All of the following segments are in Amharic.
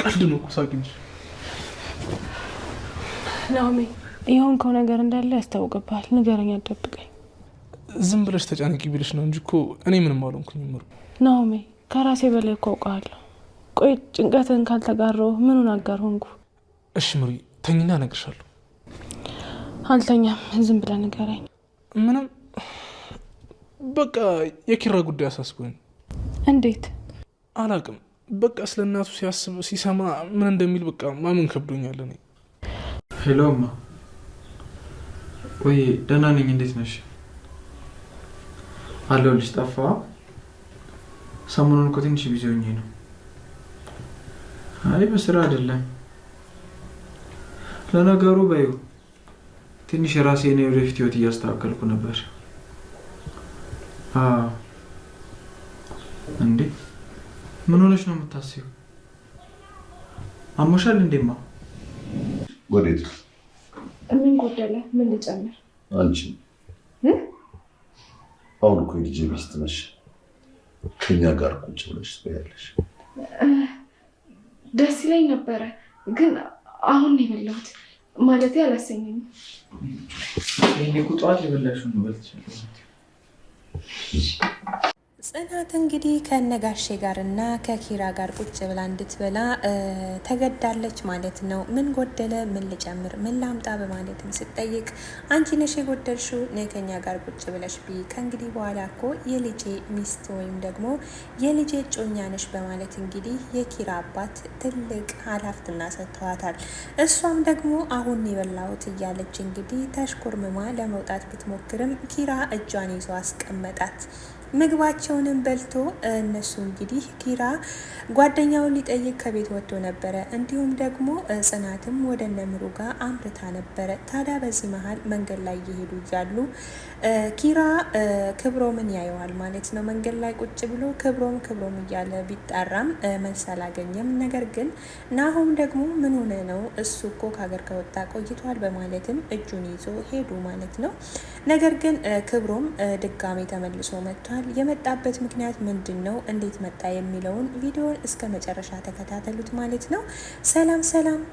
ቀልድ ነው ሳቂ እንጂ ናኦሚ የሆንከው ነገር እንዳለ ያስታውቅብሃል። ንገረኝ፣ አትደብቀኝ። ዝም ብለሽ ተጨናቂ ቢልሽ ነው እንጂ እኮ እኔ ምንም አልሆንኩኝ። ምሩ ናኦሚ ከራሴ በላይ እኮ አውቃለሁ። ቆይ ጭንቀትን ካልተጋራው ምኑን አጋር ሆንኩ? እሺ ምሩ ተኝና እነግርሻለሁ። አልተኛም፣ ዝም ብለህ ንገረኝ። ምንም በቃ የኪራ ጉዳይ አሳስቦኝ። እንዴት? አላውቅም። በቃ ስለናቱ ሲያስብ ሲሰማ ምን እንደሚል በቃ ማመን ከብዶኛል። እኔ ሄሎ እማ። ወይ ደህና ነኝ። እንዴት ነሽ? አለሁልሽ። ጠፋ? ሰሞኑን እኮ ትንሽ ቢዚ ሆኜ ነው። አይ በስራ አይደለም። ለነገሩ በይው ትንሽ ራሴን የወደፊት ህይወት እያስተካከልኩ ነበር። እንዴ ምን ሆነሽ ነው የምታስቢው? አሞሻል እንዴማ? ወዴት? ምን ጎደለ? ምን ልጨምር? አንቺ አሁን እኮ ልጅ ሚስት ነሽ። ከኛ ጋር ቁጭ ብለሽ ትበያለሽ። ደስ ይለኝ ነበረ፣ ግን አሁን ነው የበላሁት። ማለት ያላሰኘኝ ይሄ ቁጣት ይበላሽ ነው በልቻለሁ። ጽናት እንግዲህ ከነጋሼ ጋርና ከኪራ ጋር ቁጭ ብላ እንድትበላ ተገዳለች ማለት ነው። ምን ጎደለ? ምን ልጨምር? ምን ላምጣ? በማለትም ስትጠይቅ አንቺ ነሽ የጎደልሽው፣ ነይ ከኛ ጋር ቁጭ ብለሽ ቢ ከእንግዲህ በኋላ እኮ የልጄ ሚስት ወይም ደግሞ የልጄ እጮኛ ነሽ በማለት እንግዲህ የኪራ አባት ትልቅ ኃላፊነት ሰጥተዋታል። እሷም ደግሞ አሁን የበላሁት እያለች እንግዲህ ተሽኮርምማ ለመውጣት ብትሞክርም ኪራ እጇን ይዞ አስቀመጣት። ምግባቸውንም በልቶ እነሱ እንግዲህ ኪራ ጓደኛውን ሊጠይቅ ከቤት ወጥቶ ነበረ። እንዲሁም ደግሞ ጽናትም ወደ ነምሩ ጋር አምርታ ነበረ። ታዲያ በዚህ መሀል መንገድ ላይ እየሄዱ እያሉ ኪራ ክብሮምን ያየዋል ማለት ነው። መንገድ ላይ ቁጭ ብሎ ክብሮም እያለ ቢጣራም መልስ አላገኘም። ነገር ግን ናሆም ደግሞ ምን ሆነ ነው እሱ እኮ ከሀገር ከወጣ ቆይቷል በማለትም እጁን ይዞ ሄዱ ማለት ነው። ነገር ግን ክብሮም ድጋሜ ተመልሶ መጥቷል። የመጣበት ምክንያት ምንድን ነው፣ እንዴት መጣ የሚለውን ቪዲዮን እስከ መጨረሻ ተከታተሉት ማለት ነው። ሰላም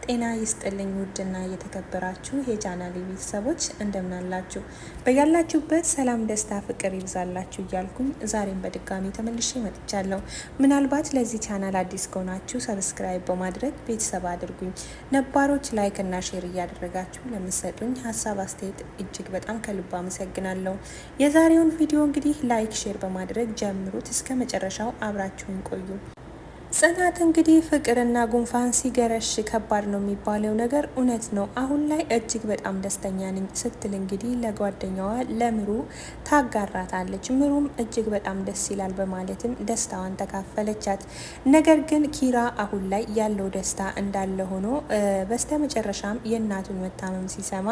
ጤና ይስጥልኝ ውድና የተከበራችሁ የቻናሌ ቤተሰቦች እንደምን አላችሁ? በያላችሁበት ሰላም፣ ደስታ፣ ፍቅር ይብዛላችሁ እያልኩኝ ዛሬም በድጋሚ ተመልሼ መጥቻለሁ። ምናልባት ለዚህ ቻናል አዲስ ከሆናችሁ ሰብስክራይብ በማድረግ ቤተሰብ አድርጉኝ። ነባሮች ላይክ እና ሼር እያደረጋችሁ ለምትሰጡኝ ሀሳብ አስተያየት እጅግ በጣም ከልብ አመሰግናለሁ። የዛሬውን ቪዲዮ እንግዲህ ላይክ ሼር በማድረግ ጀምሩት። እስከ መጨረሻው አብራችሁን ቆዩ። ጽናት እንግዲህ ፍቅርና ጉንፋን ሲገረሽ ከባድ ነው የሚባለው ነገር እውነት ነው። አሁን ላይ እጅግ በጣም ደስተኛ ነኝ ስትል እንግዲህ ለጓደኛዋ ለምሩ ታጋራታለች። ምሩም እጅግ በጣም ደስ ይላል በማለትም ደስታዋን ተካፈለቻት። ነገር ግን ኪራ አሁን ላይ ያለው ደስታ እንዳለ ሆኖ በስተመጨረሻም የእናቱን መታመም ሲሰማ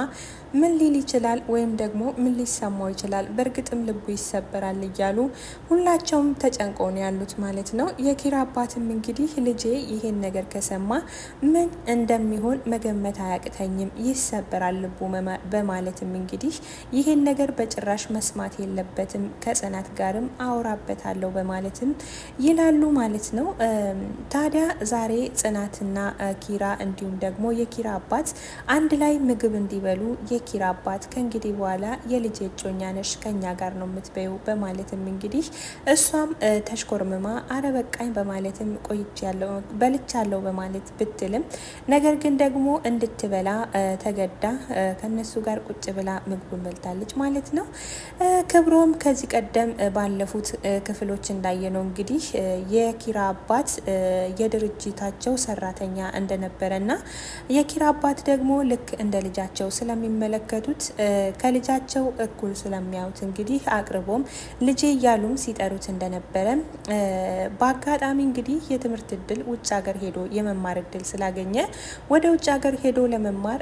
ምን ሊል ይችላል ወይም ደግሞ ምን ሊሰማው ይችላል? በእርግጥም ልቡ ይሰበራል እያሉ ሁላቸውም ተጨንቀው ነው ያሉት ማለት ነው። የኪራ አባትም እንግዲህ ልጄ ይሄን ነገር ከሰማ ምን እንደሚሆን መገመት አያቅተኝም፣ ይሰበራል ልቡ በማለትም እንግዲህ ይሄን ነገር በጭራሽ መስማት የለበትም፣ ከጽናት ጋርም አውራበታለሁ በማለትም ይላሉ ማለት ነው። ታዲያ ዛሬ ጽናትና ኪራ እንዲሁም ደግሞ የኪራ አባት አንድ ላይ ምግብ እንዲበሉ የኪራ አባት ከእንግዲህ በኋላ የልጄ እጮኛ ነሽ ከኛ ጋር ነው የምትበዩ በማለትም እንግዲህ እሷም ተሽኮርምማ አረበቃኝ በማለትም ቆይቻለሁ በልቻለሁ በማለት ብትልም ነገር ግን ደግሞ እንድትበላ ተገዳ ከነሱ ጋር ቁጭ ብላ ምግቡን በልታለች ማለት ነው። ክብሮም ከዚህ ቀደም ባለፉት ክፍሎች እንዳየነው እንግዲህ የኪራ አባት የድርጅታቸው ሰራተኛ እንደነበረና የኪራ አባት ደግሞ ልክ እንደ ልጃቸው ስለሚመለከቱት ከልጃቸው እኩል ስለሚያዩት እንግዲህ አቅርቦም ልጄ እያሉም ሲጠሩት እንደነበረ በአጋጣሚ እንግዲህ የትምህርት እድል ውጭ ሀገር ሄዶ የመማር እድል ስላገኘ ወደ ውጭ ሀገር ሄዶ ለመማር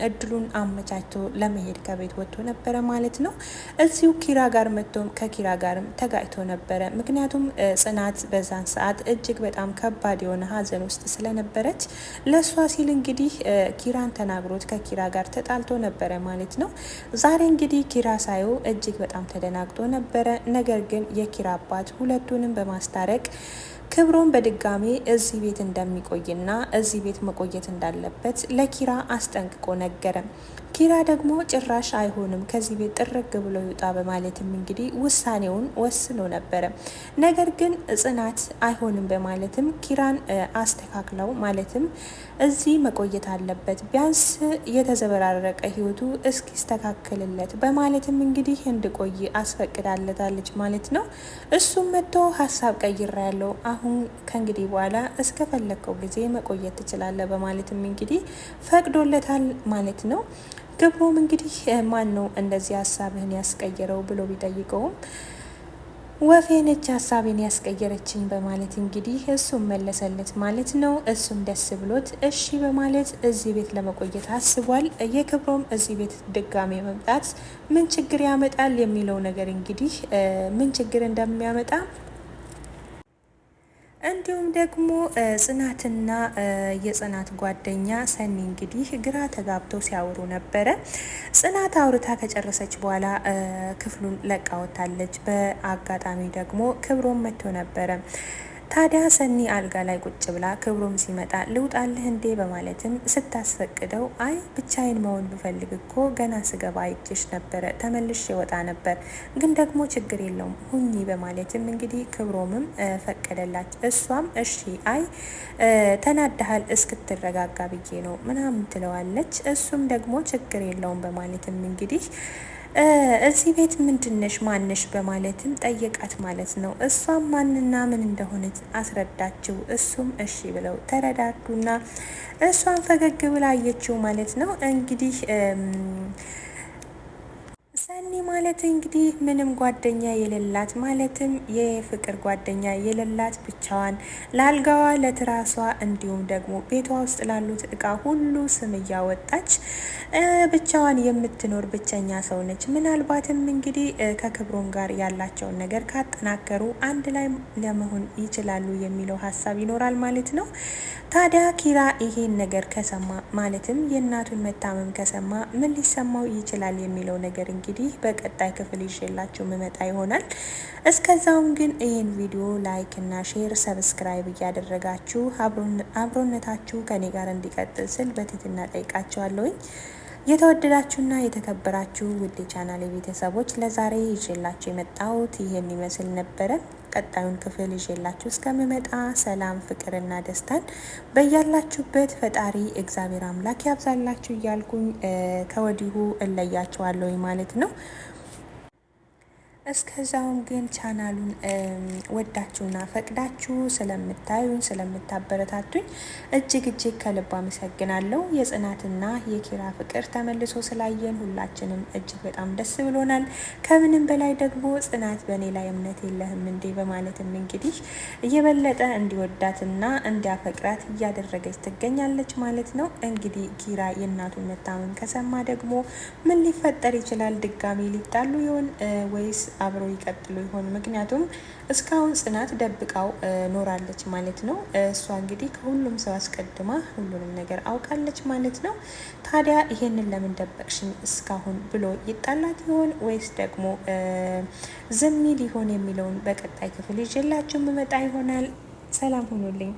እድሉን አመቻችቶ ለመሄድ ከቤት ወጥቶ ነበረ ማለት ነው። እዚሁ ኪራ ጋር መጥቶም ከኪራ ጋርም ተጋጭቶ ነበረ። ምክንያቱም ጽናት በዛን ሰዓት እጅግ በጣም ከባድ የሆነ ሀዘን ውስጥ ስለነበረች ለሷ ሲል እንግዲህ ኪራን ተናግሮት ከኪራ ጋር ተጣልቶ ነበረ ማለት ነው። ዛሬ እንግዲህ ኪራ ሳየው እጅግ በጣም ተደናግጦ ነበረ። ነገር ግን የኪራ አባት ሁለቱንም በማስታረቅ ክብሮም በድጋሚ እዚህ ቤት እንደሚቆይና እዚህ ቤት መቆየት እንዳለበት ለኪራ አስጠንቅቆ ነገረ። ኪራ ደግሞ ጭራሽ አይሆንም ከዚህ ቤት ጥርግ ብሎ ይውጣ በማለትም እንግዲህ ውሳኔውን ወስኖ ነበረ። ነገር ግን ጽናት አይሆንም በማለትም ኪራን አስተካክለው ማለትም እዚህ መቆየት አለበት ቢያንስ የተዘበራረቀ ህይወቱ እስኪስተካከልለት በማለትም እንግዲህ እንድቆይ አስፈቅዳለታለች ማለት ነው። እሱም መጥቶ ሀሳብ ቀይራ ያለው አሁን ከእንግዲህ በኋላ እስከፈለከው ጊዜ መቆየት ትችላለህ በማለትም እንግዲህ ፈቅዶለታል ማለት ነው። ክብሮም እንግዲህ ማን ነው እንደዚህ ሀሳብህን ያስቀየረው ብሎ ቢጠይቀውም ወፌ ነች ሀሳቤን ያስቀየረችኝ በማለት እንግዲህ እሱም መለሰለት ማለት ነው። እሱም ደስ ብሎት እሺ በማለት እዚህ ቤት ለመቆየት አስቧል። የክብሮም እዚህ ቤት ድጋሜ መምጣት ምን ችግር ያመጣል የሚለው ነገር እንግዲህ ምን ችግር እንደሚያመጣ እንዲሁም ደግሞ ጽናትና የጽናት ጓደኛ ሰኒ እንግዲህ ግራ ተጋብተው ሲያወሩ ነበረ። ጽናት አውርታ ከጨረሰች በኋላ ክፍሉን ለቃ ወጣለች። በአጋጣሚ ደግሞ ክብሮም መጥቶ ነበረ። ታዲያ ሰኒ አልጋ ላይ ቁጭ ብላ ክብሮም ሲመጣ ልውጣልህ እንዴ በማለትም ስታስፈቅደው አይ ብቻዬን መሆን ብፈልግ እኮ ገና ስገባ አይቼሽ ነበረ ተመልሼ ወጣ ነበር፣ ግን ደግሞ ችግር የለውም ሁኚ በማለትም እንግዲህ ክብሮምም ፈቀደላት። እሷም እሺ አይ ተናደሃል እስክትረጋጋ ብዬ ነው ምናምን ትለዋለች። እሱም ደግሞ ችግር የለውም በማለትም እንግዲህ እዚህ ቤት ምንድነሽ ማንሽ በማለትም ጠየቃት ማለት ነው። እሷም ማንና ምን እንደሆነች አስረዳችው። እሱም እሺ ብለው ተረዳዱና እሷም ፈገግ ብላ አየችው ማለት ነው። እንግዲህ ሰኒ ማለት እንግዲህ ምንም ጓደኛ የሌላት ማለትም የፍቅር ጓደኛ የሌላት ብቻዋን ለአልጋዋ ለትራሷ እንዲሁም ደግሞ ቤቷ ውስጥ ላሉት እቃ ሁሉ ስም እያወጣች ብቻዋን የምትኖር ብቸኛ ሰው ነች። ምናልባትም እንግዲህ ከክብሮም ጋር ያላቸውን ነገር ካጠናከሩ አንድ ላይ ለመሆን ይችላሉ የሚለው ሀሳብ ይኖራል ማለት ነው። ታዲያ ኪራ ይሄን ነገር ከሰማ ማለትም የእናቱን መታመም ከሰማ ምን ሊሰማው ይችላል የሚለው ነገር እንግዲህ በቀጣይ ክፍል ይዤላችሁ መመጣ ይሆናል። እስከዛውም ግን ይህን ቪዲዮ ላይክ እና ሼር ሰብስክራይብ እያደረጋችሁ አብሮነታችሁ ከኔ ጋር እንዲቀጥል ስል በትህትና ጠይቃችኋለሁኝ። የተወደዳችሁና የተከበራችሁ ውድ ቻናል ቤተሰቦች ለዛሬ ይዤላችሁ የመጣሁት ይሄን ይመስል ነበረ። ቀጣዩን ክፍል ይዤላችሁ እስከምመጣ ሰላም ፍቅርና ደስታን በያላችሁበት ፈጣሪ እግዚአብሔር አምላክ ያብዛላችሁ እያልኩኝ ከወዲሁ እለያችኋለሁ ማለት ነው። እስከዛውም ግን ቻናሉን ወዳችሁና ፈቅዳችሁ ስለምታዩኝ ስለምታበረታቱኝ እጅግ ከልብ አመሰግናለሁ። የጽናትና የኪራ ፍቅር ተመልሶ ስላየን ሁላችንም እጅግ በጣም ደስ ብሎናል። ከምንም በላይ ደግሞ ጽናት በእኔ ላይ እምነት የለህም እንዴ በማለትም እንግዲህ እየበለጠ እንዲወዳትና እንዲያፈቅራት እያደረገች ትገኛለች ማለት ነው። እንግዲህ ኪራ የእናቱን መታመም ከሰማ ደግሞ ምን ሊፈጠር ይችላል? ድጋሚ ሊጣሉ ይሆን ወይስ አብሮ ይቀጥሉ ይሆን? ምክንያቱም እስካሁን ጽናት ደብቃው ኖራለች ማለት ነው። እሷ እንግዲህ ከሁሉም ሰው አስቀድማ ሁሉንም ነገር አውቃለች ማለት ነው። ታዲያ ይሄንን ለምን ደበቅሽኝ እስካሁን ብሎ ይጣላት ይሆን ወይስ ደግሞ ዝም ሊሆን የሚለውን በቀጣይ ክፍል ይዤላችሁ መመጣ ይሆናል። ሰላም ሁኑልኝ።